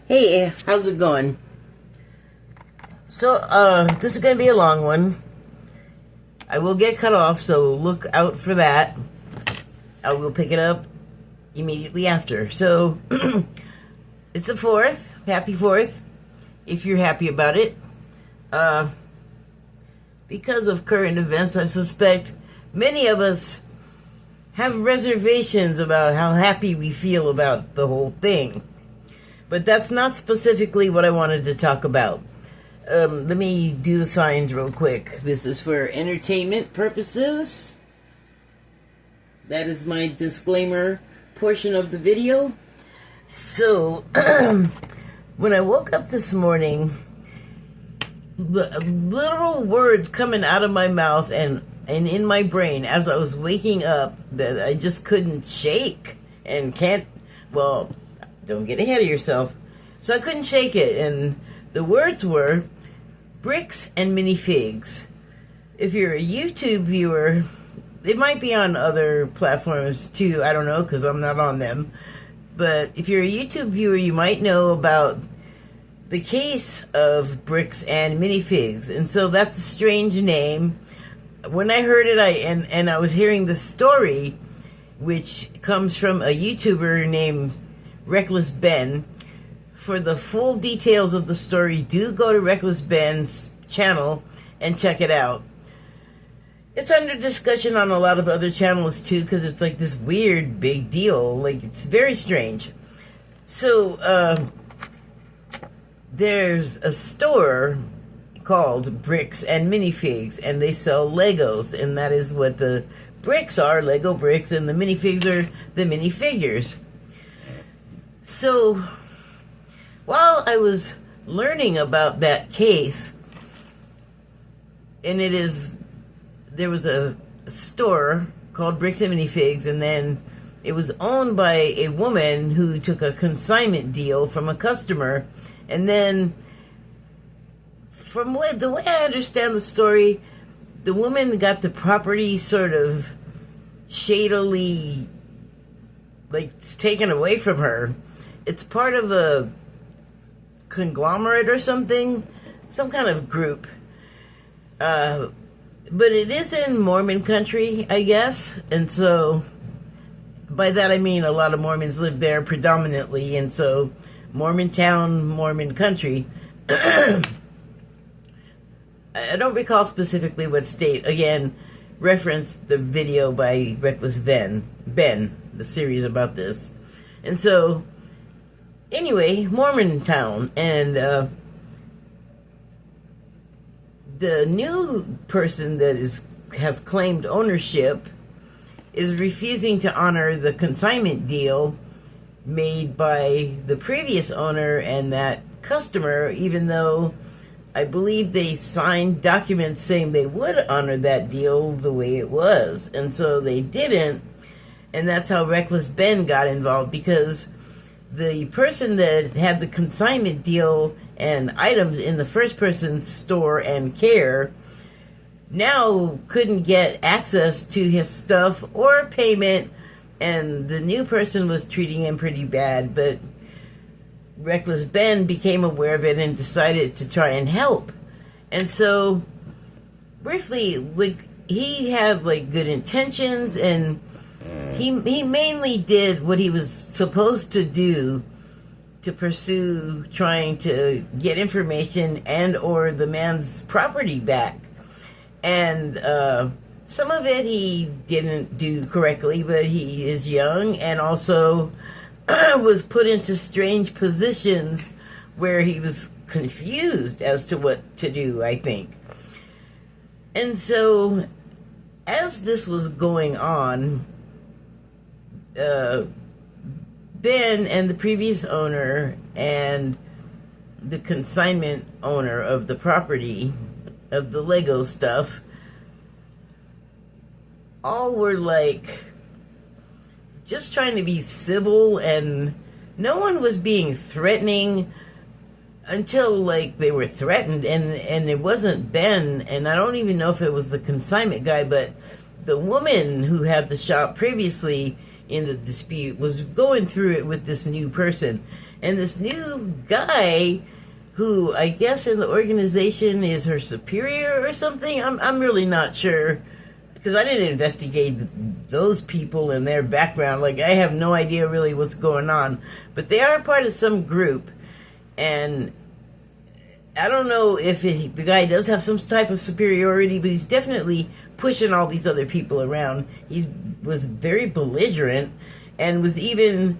Hey, how's it going? So, this is gonna be a long one. I will get cut off, so look out for that. I will pick it up immediately after. So, it's the 4th. Happy 4th, if you're happy about it. Because of current events, I suspect many of us have reservations about how happy we feel about the whole thing. But that's not specifically what I wanted to talk about. Let me do the signs real quick. This is for entertainment purposes. That is my disclaimer portion of the video. So, when I woke up this morning, literal words coming out of my mouth and in my brain as I was waking up that I just couldn't shake and can't, well, don't get ahead of yourself. So I couldn't shake it, and the words were bricks and minifigs. If you're a YouTube viewer, it might be on other platforms too, I don't know, because I'm not on them. But if you're a YouTube viewer, you might know about the case of bricks and minifigs. And so that's a strange name. When I heard it, I was hearing the story, which comes from a YouTuber named Reckless Ben. For the full details of the story, do go to Reckless Ben's channel and check it out. It's under discussion on a lot of other channels too, because it's like this weird big deal. Like, it's very strange. So, there's a store called Bricks and Minifigs, and they sell Legos, and that is what the bricks are, Lego bricks, and the minifigs are the minifigures. So, while I was learning about that case, and there was a store called Bricks and Minifigs, and then it was owned by a woman who took a consignment deal from a customer, and then from the way I understand the story, the woman got the property sort of shadily, like, it's taken away from her. It's part of a conglomerate or something, some kind of group. But it is in Mormon country, I guess, and so by that I mean a lot of Mormons live there predominantly, and so Mormon town, Mormon country. I don't recall specifically what state. Again, reference the video by Reckless Ben, the series about this. And so, anyway, Mormon town, and the new person that has claimed ownership is refusing to honor the consignment deal made by the previous owner and that customer, even though I believe they signed documents saying they would honor that deal the way it was. And so they didn't, and that's how Reckless Ben got involved, because the person that had the consignment deal and items in the first person's store and care now couldn't get access to his stuff or payment, and the new person was treating him pretty bad, but Reckless Ben became aware of it and decided to try and help. And so, briefly, like, he had, like, good intentions, and he mainly did what he was supposed to do to pursue trying to get information and or the man's property back. And some of it he didn't do correctly, but he is young and also was put into strange positions where he was confused as to what to do, I think. And so, as this was going on, Ben and the previous owner and the consignment owner of the property, of the Lego stuff, all were like just trying to be civil, and no one was being threatening until, like, they were threatened, and it wasn't Ben, and I don't even know if it was the consignment guy, but the woman who had the shop previously in the dispute was going through it with this new person. And this new guy, who I guess in the organization is her superior or something, I'm really not sure, because I didn't investigate those people and their background. Like, I have no idea really what's going on. But they are part of some group, and I don't know if the guy does have some type of superiority, but he's definitely pushing all these other people around. He was very belligerent, and was even,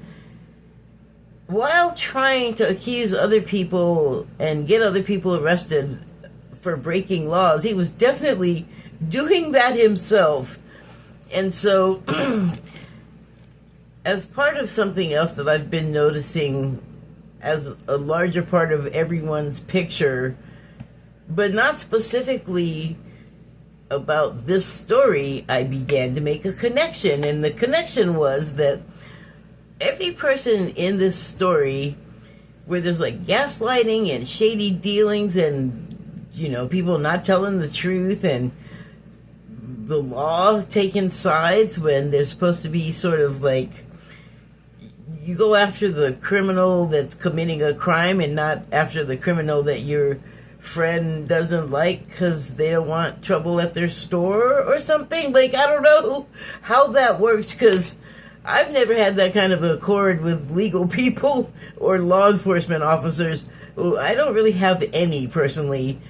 while trying to accuse other people and get other people arrested for breaking laws, he was definitely doing that himself. And so, as part of something else that I've been noticing as a larger part of everyone's picture, but not specifically about this story, I began to make a connection. And the connection was that every person in this story, where there's like gaslighting and shady dealings and, you know, people not telling the truth and the law taking sides when they're supposed to be sort of like, you go after the criminal that's committing a crime and not after the criminal that your friend doesn't like because they don't want trouble at their store or something. Like, I don't know how that works, because I've never had that kind of accord with legal people or law enforcement officers. I don't really have any personally.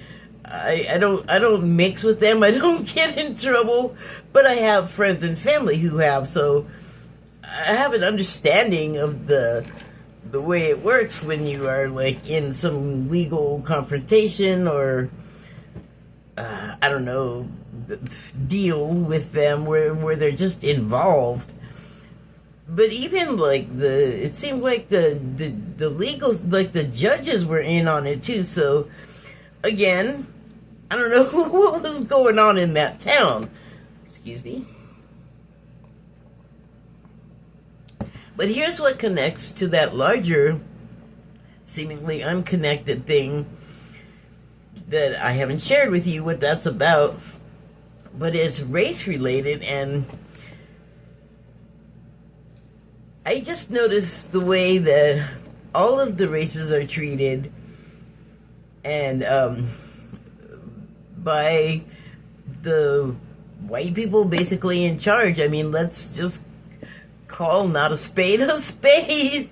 I don't mix with them. I don't get in trouble, but I have friends and family who have, so I have an understanding of the way it works when you are like in some legal confrontation or I don't know, deal with them where they're just involved. But even like it seemed like the legal, like the judges were in on it too. So again, I don't know what was going on in that town. Excuse me. But here's what connects to that larger, seemingly unconnected thing that I haven't shared with you what that's about, but it's race related. And I just noticed the way that all of the races are treated, and by the white people basically in charge. I mean, let's just call not a spade a spade.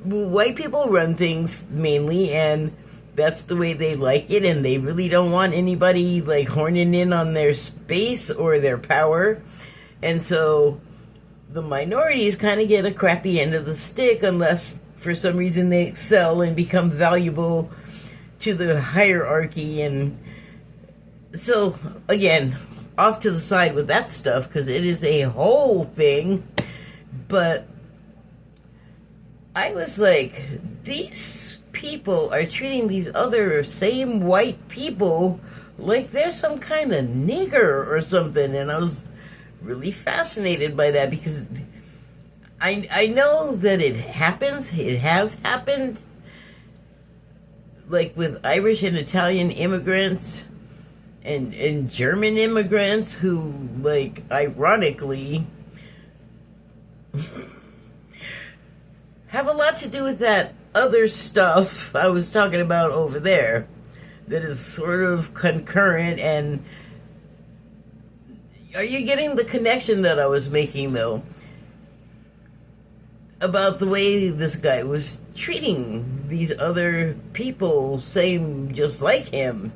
White people run things mainly, and that's the way they like it, and they really don't want anybody like horning in on their space or their power. And so the minorities kind of get a crappy end of the stick unless for some reason they excel and become valuable to the hierarchy. And so again, off to the side with that stuff, because it is a whole thing. But I was like, these people are treating these other same white people like they're some kind of nigger or something. And I was really fascinated by that, because I know that it happens. It has happened, like with Irish and Italian immigrants and German immigrants who, like, ironically have a lot to do with that other stuff I was talking about over there that is sort of concurrent. And are you getting the connection that I was making, though, about the way this guy was treating these other people, same just like him?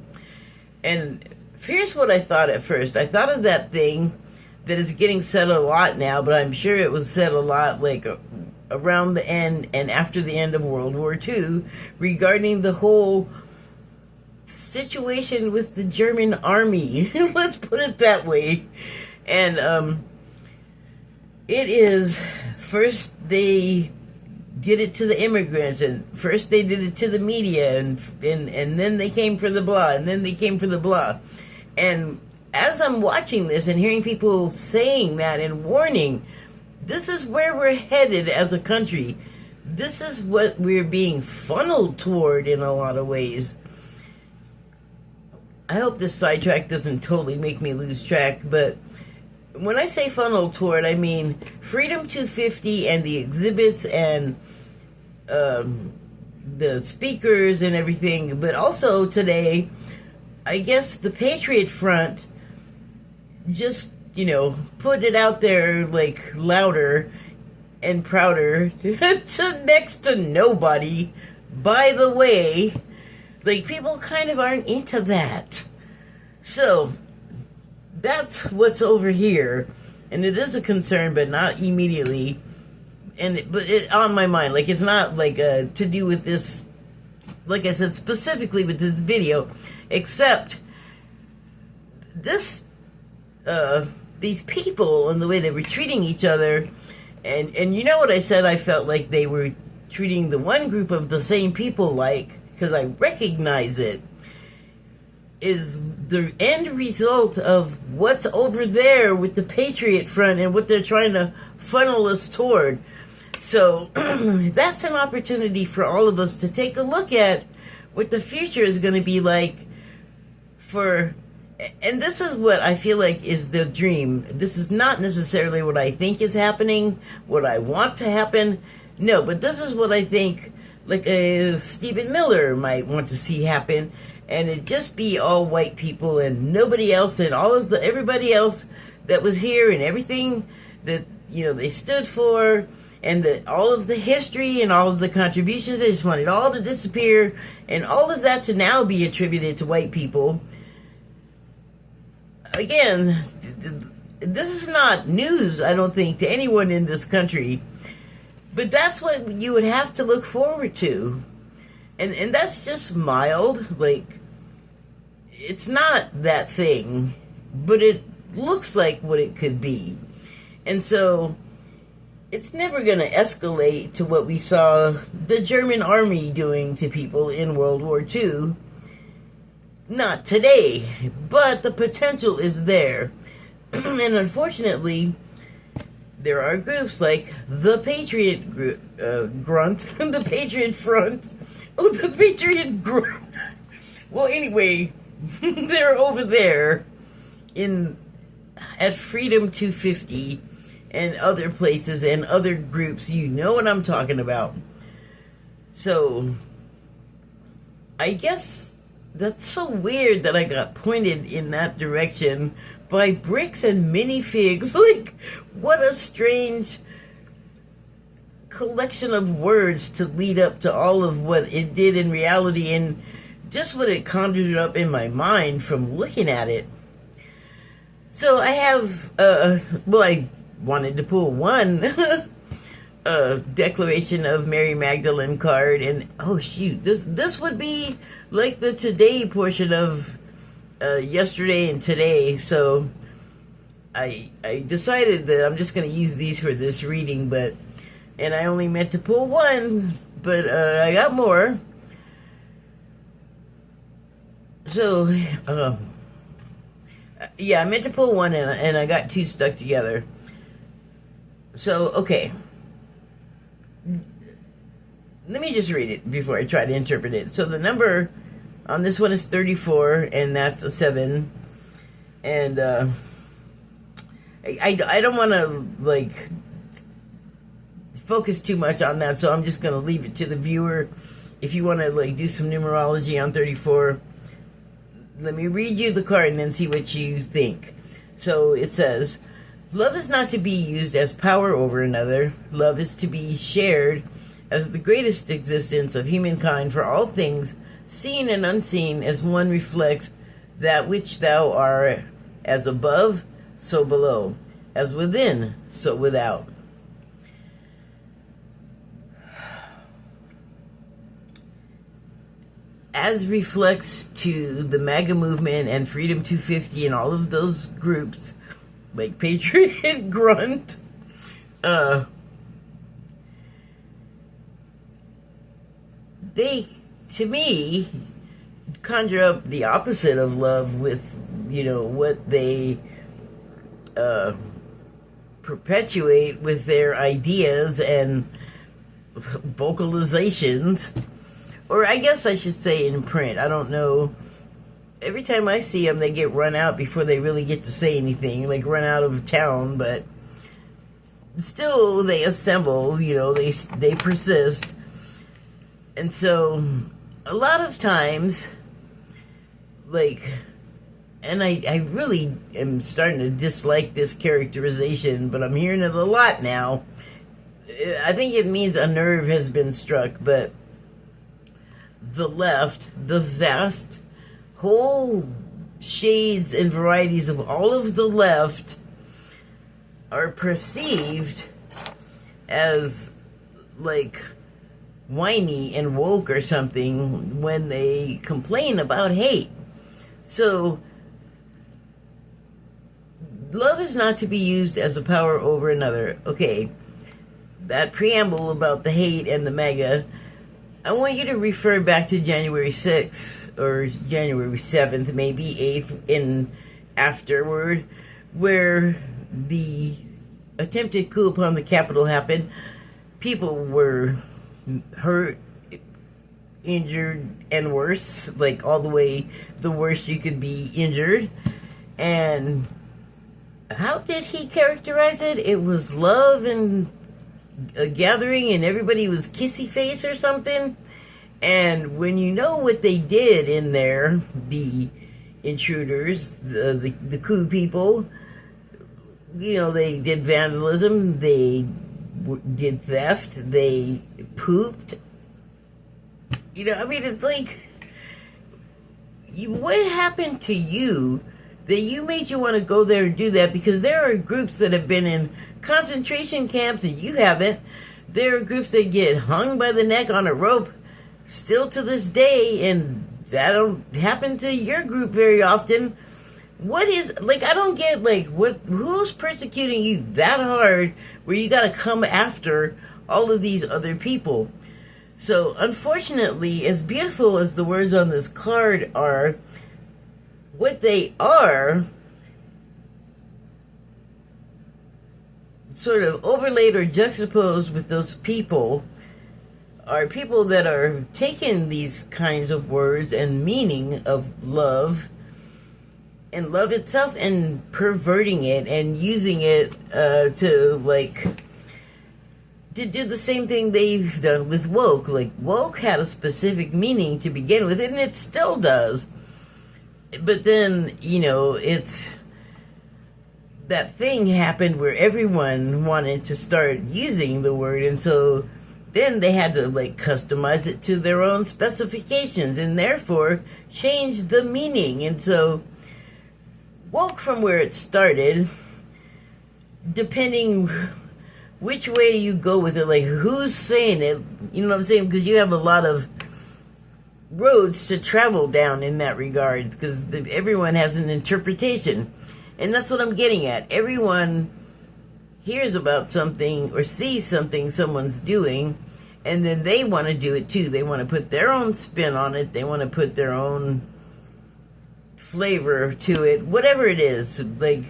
And here's what I thought at first. I thought of that thing that is getting said a lot now, but I'm sure it was said a lot like around the end and after the end of World War II, regarding the whole situation with the German army. Let's put it that way. And it is, first they did it to the immigrants, and first they did it to the media, and then they came for the blah, and then they came for the blah. And as I'm watching this and hearing people saying that and warning, this is where we're headed as a country. This is what we're being funneled toward in a lot of ways. I hope this sidetrack doesn't totally make me lose track, but when I say funnel toward, I mean Freedom 250 and the exhibits and the speakers and everything, but also today, I guess the Patriot Front just, put it out there like louder and prouder to next to nobody. By the way, like, people kind of aren't into that. So that's what's over here, and it is a concern, but not immediately. But it's on my mind. Like, it's not like to do with this, like I said, specifically with this video, except this, these people and the way they were treating each other, and you know what I said? I felt like they were treating the one group of the same people, like, because I recognize it, is the end result of what's over there with the Patriot Front and what they're trying to funnel us toward. So that's an opportunity for all of us to take a look at what the future is going to be like and this is what I feel like is the dream. This is not necessarily what I think is happening, what I want to happen. No, but this is what I think, like Stephen Miller might want to see happen. And it just be all white people and nobody else, and everybody else that was here and everything that, they stood for, and all of the history and all of the contributions. They just want it all to disappear, and all of that to now be attributed to white people. Again, this is not news, I don't think, to anyone in this country. But that's what you would have to look forward to. And that's just mild. Like, it's not that thing, but it looks like what it could be. And so it's never going to escalate to what we saw the German army doing to people in World War II. Not today, but the potential is there. And unfortunately, there are groups like the Patriot Grunt, the Patriot Front. Oh, the Patriot Grunt. Well, anyway, they're over there at Freedom 250 and other places and other groups. You know what I'm talking about. So, I guess that's so weird that I got pointed in that direction by bricks and minifigs. Like, what a strange collection of words to lead up to all of what it did in reality, and just what it conjured up in my mind from looking at it. So I have, I wanted to pull one Declaration of Mary Magdalene card, and oh shoot, this would be like the today portion of yesterday and today. So I decided that I'm just going to use these for this reading, and I only meant to pull one, but I got more. So, yeah, I meant to pull one, and I got two stuck together. So, okay. Let me just read it before I try to interpret it. So the number on this one is 34, and that's a 7. And I don't want to, like, focus too much on that, so I'm just going to leave it to the viewer. If you want to, like, do some numerology on 34, let me read you the card and then see what you think. So it says, love is not to be used as power over another. Love is to be shared as the greatest existence of humankind, for all things, seen and unseen, as one reflects that which thou art, as above, so below, as within, so without. As reflects to the MAGA movement and Freedom 250 and all of those groups, like Patriot Grunt, they, to me, conjure up the opposite of love with, what they perpetuate with their ideas and vocalizations. Or I guess I should say in print. I don't know every time I see them, they get run out before they really get to say anything, like run out of town. But still, they assemble. You know, they persist, and so a lot of times, like, and I really am starting to dislike this characterization, but I'm hearing it a lot now. I think it means a nerve has been struck, but the left, the vast, whole shades and varieties of all of the left are perceived as like whiny and woke or something when they complain about hate. So love is not to be used as a power over another. Okay, that preamble about the hate and the MAGA, I want you to refer back to January 6th or January 7th, maybe 8th, and afterward, where the attempted coup upon the Capitol happened. People were hurt, injured, and worse, like all the way the worst you could be injured. And how did he characterize it? It was love and a gathering and everybody was kissy face or something. And when you know what they did in there, the intruders, the coup people, you know, they did vandalism, they did theft, they pooped. You know, I mean, it's like, what happened to you that you made you want to go there and do that? Because there are groups that have been in concentration camps and you haven't. There are groups that get hung by the neck on a rope still to this day, and that don't happen to your group very often. What is, like, I don't get, like, who's persecuting you that hard where you got to come after all of these other people? So unfortunately, as beautiful as the words on this card are, what they are sort of overlaid or juxtaposed with those people are people that are taking these kinds of words and meaning of love and love itself and perverting it and using it to do the same thing they've done with woke. Like, woke had a specific meaning to begin with, and it still does. But then, you know, it's that thing happened where everyone wanted to start using the word, and so then they had to, like, customize it to their own specifications and therefore change the meaning. And so woke, from where it started, depending which way you go with it, like who's saying it, you know what I'm saying? Because you have a lot of roads to travel down in that regard, because everyone has an interpretation. And that's what I'm getting at. Everyone hears about something or sees something someone's doing, and then they want to do it too. They want to put their own spin on it. They want to put their own flavor to it, whatever it is. Like,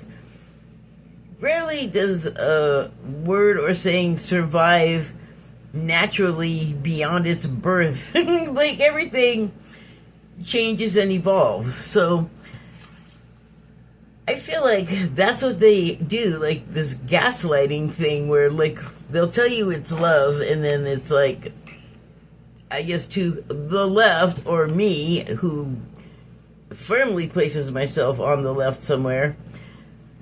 rarely does a word or saying survive naturally beyond its birth. Like, everything changes and evolves. So I feel like that's what they do, like this gaslighting thing where, like, they'll tell you it's love, and then it's like, I guess to the left, or me, who firmly places myself on the left somewhere,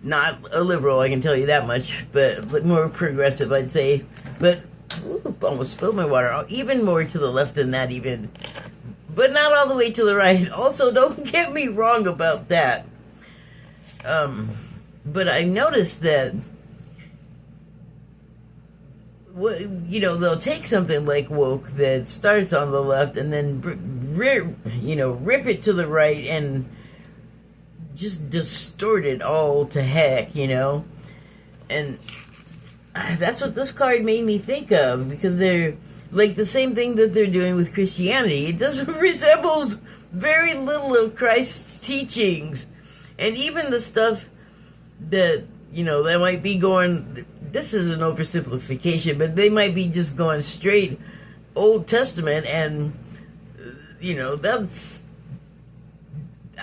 not a liberal, I can tell you that much, but more progressive, I'd say. But almost spilled my water. Even more to the left than that, even, but not all the way to the right. Also, don't get me wrong about that. But I noticed that, you know, they'll take something like woke that starts on the left and then rip it to the right and just distort it all to heck, you know. And that's what this card made me think of, because they're like the same thing that they're doing with Christianity. It doesn't resembles very little of Christ's teachings. And even the stuff that, you know, they might be going, this is an oversimplification, but they might be just going straight Old Testament, and, you know, that's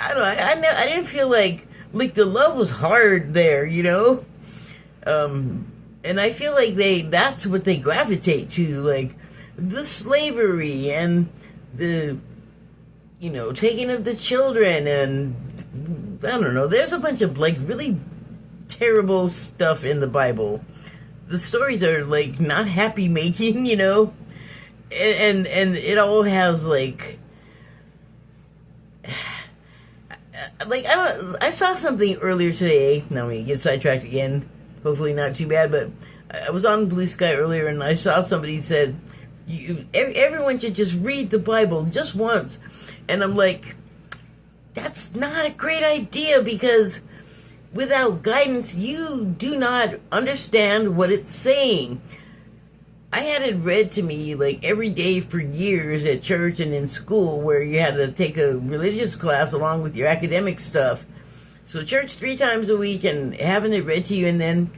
I don't know, I didn't feel like the love was hard there, you know? And I feel like that's what they gravitate to, like the slavery and the, you know, taking of the children, and I don't know, there's a bunch of like really terrible stuff in the Bible. The stories are like not happy making, you know? And it all has like I saw something earlier today. Now we get sidetracked again. Hopefully not too bad, but I was on Blue Sky earlier and I saw somebody said, everyone should just read the Bible just once. And I'm like, that's not a great idea, because without guidance, you do not understand what it's saying. I had it read to me like every day for years at church and in school, where you had to take a religious class along with your academic stuff. So church 3 times a week and having it read to you, and then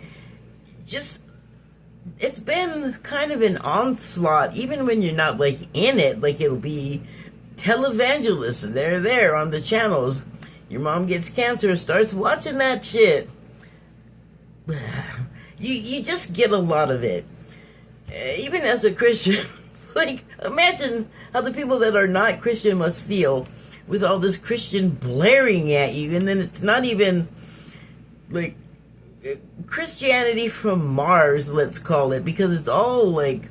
just, it's been kind of an onslaught, even when you're not like in it. Like it'll be televangelists, they're there on the channels. Your mom gets cancer, starts watching that shit. You just get a lot of it. Even as a Christian, like, imagine how the people that are not Christian must feel with all this Christian blaring at you, and then it's not even like Christianity from Mars, let's call it, because it's all like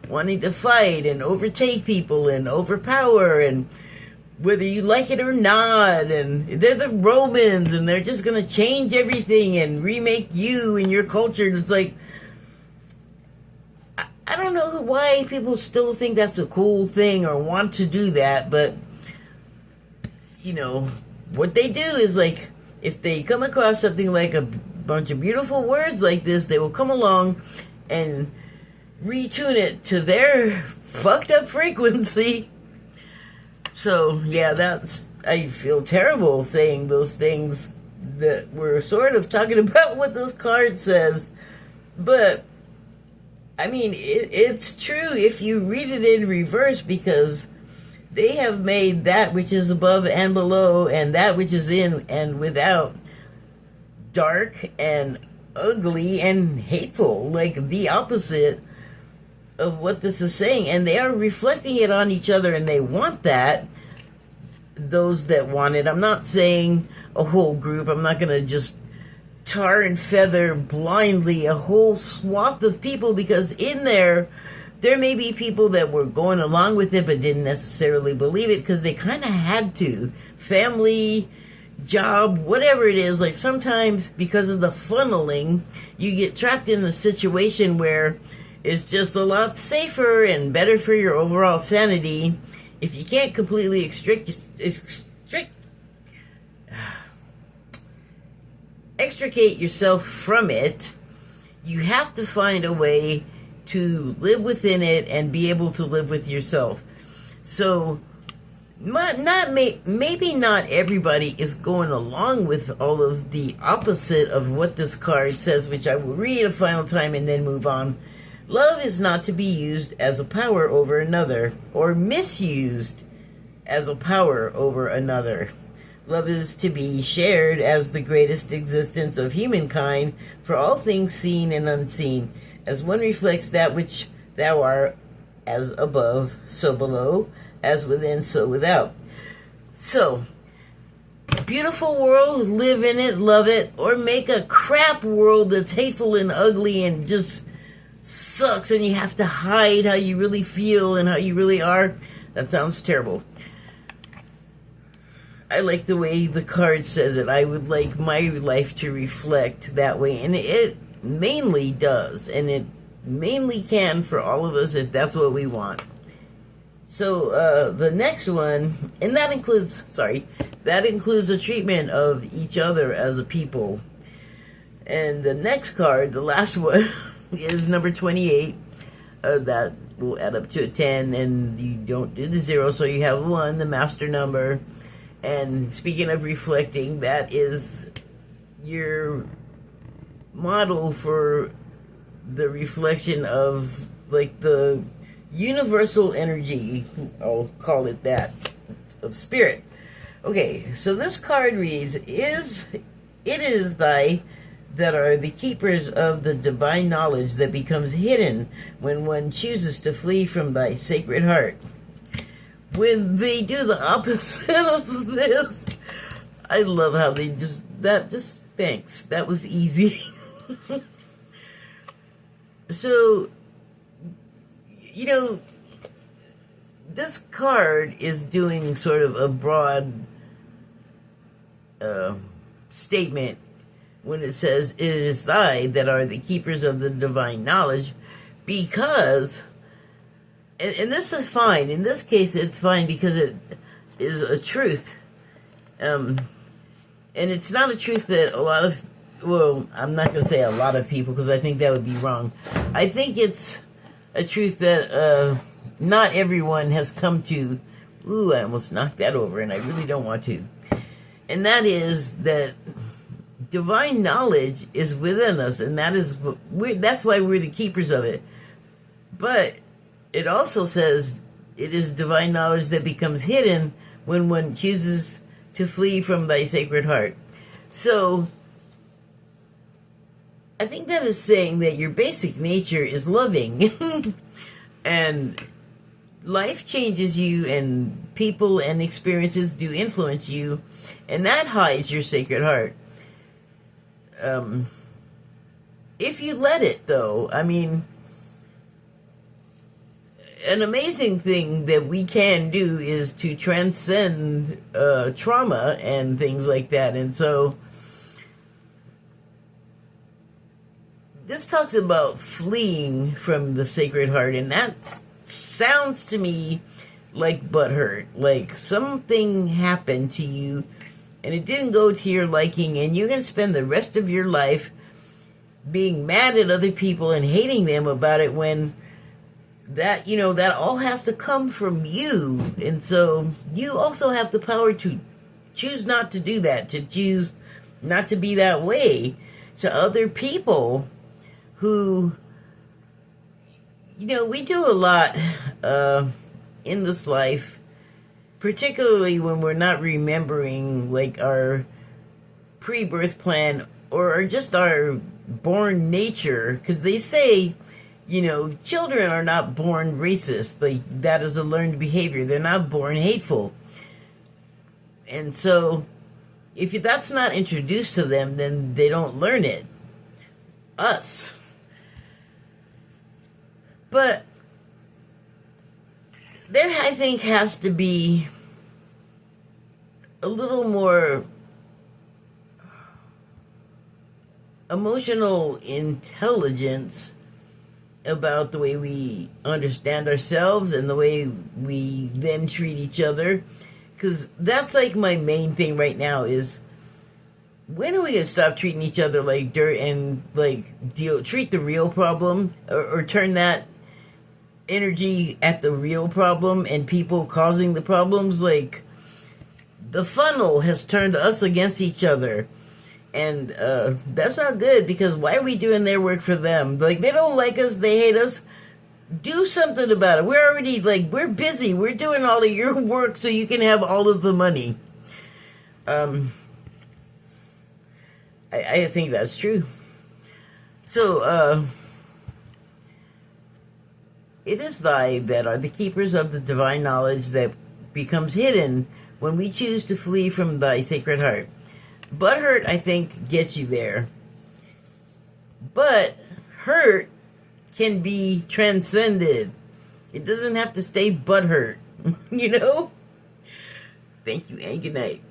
wanting to fight and overtake people and overpower, and whether you like it or not, and they're the Romans and they're just gonna change everything and remake you and your culture. And it's like, I don't know why people still think that's a cool thing or want to do that, but, you know, what they do is, like, if they come across something like a bunch of beautiful words like this, they will come along and retune it to their fucked up frequency. So, yeah, I feel terrible saying those things that we're sort of talking about what this card says, but I mean, it's true if you read it in reverse, because they have made that which is above and below, and that which is in and without, dark and ugly and hateful, like the opposite of what this is saying. And they are reflecting it on each other, and they want that, those that want it. I'm not saying a whole group. I'm not going to just tar and feather blindly a whole swath of people, because in there may be people that were going along with it but didn't necessarily believe it because they kind of had to. Family, job, whatever it is. Like sometimes because of the funneling, you get trapped in the situation where it's just a lot safer and better for your overall sanity if you can't completely extricate yourself from it. You have to find a way to live within it and be able to live with yourself. So maybe not everybody is going along with all of the opposite of what this card says, which I will read a final time and then move on. Love is not to be used as a power over another, or misused as a power over another. Love is to be shared as the greatest existence of humankind for all things seen and unseen, as one reflects that which thou art, as above, so below, as within, so without. So, beautiful world, live in it, love it, or make a crap world that's hateful and ugly and just sucks, and you have to hide how you really feel and how you really are. That sounds terrible. I like the way the card says it. I would like my life to reflect that way, and it mainly does, and it mainly can for all of us if that's what we want. So the next one, and that includes a treatment of each other as a people. And the next card, the last one, is number 28. That will add up to a 10, and you don't do the 0, so you have 1, the master number. And speaking of reflecting, that is your model for the reflection of, like, the universal energy, I'll call it that, of spirit. Okay, so this card reads, it is thy that are the keepers of the divine knowledge that becomes hidden when one chooses to flee from thy sacred heart. When they do the opposite of this, I love how they just thanks. That was easy. So, you know, this card is doing sort of a broad statement when it says, it is thy that are the keepers of the divine knowledge, because, and this is fine. In this case, it's fine because it is a truth. And it's not a truth that a lot of, well, I'm not going to say a lot of people because I think that would be wrong. I think it's a truth that not everyone has come to. Ooh, I almost knocked that over, and I really don't want to. And that is that divine knowledge is within us, and that's why we're the keepers of it. But it also says it is divine knowledge that becomes hidden when one chooses to flee from thy sacred heart. So I think that is saying that your basic nature is loving. And life changes you, and people and experiences do influence you, and that hides your sacred heart. If you let it, though, I mean, an amazing thing that we can do is to transcend trauma and things like that. And so this talks about fleeing from the sacred heart, and that sounds to me like butthurt, like something happened to you and it didn't go to your liking, and you're going to spend the rest of your life being mad at other people and hating them about it, when that, you know, that all has to come from you. And so you also have the power to choose not to do that, to choose not to be that way to other people who, you know, we do a lot in this life, particularly when we're not remembering, like, our pre-birth plan or just our born nature, because they say, you know, children are not born racist. Like, that is a learned behavior. They're not born hateful. And so if that's not introduced to them, then they don't learn it. Us. But there, I think, has to be a little more emotional intelligence about the way we understand ourselves and the way we then treat each other. Because that's like my main thing right now is, when are we going to stop treating each other like dirt and like treat the real problem, or turn that energy at the real problem and people causing the problems? Like, the funnel has turned us against each other, and that's not good, because why are we doing their work for them? Like, they don't like us, they hate us. Do something about it. We're already, like, we're busy, we're doing all of your work so you can have all of the money. I think that's true. So it is thy that are the keepers of the divine knowledge that becomes hidden when we choose to flee from thy sacred heart. Butthurt, I think, gets you there. But hurt can be transcended. It doesn't have to stay butthurt. You know? Thank you, and good night.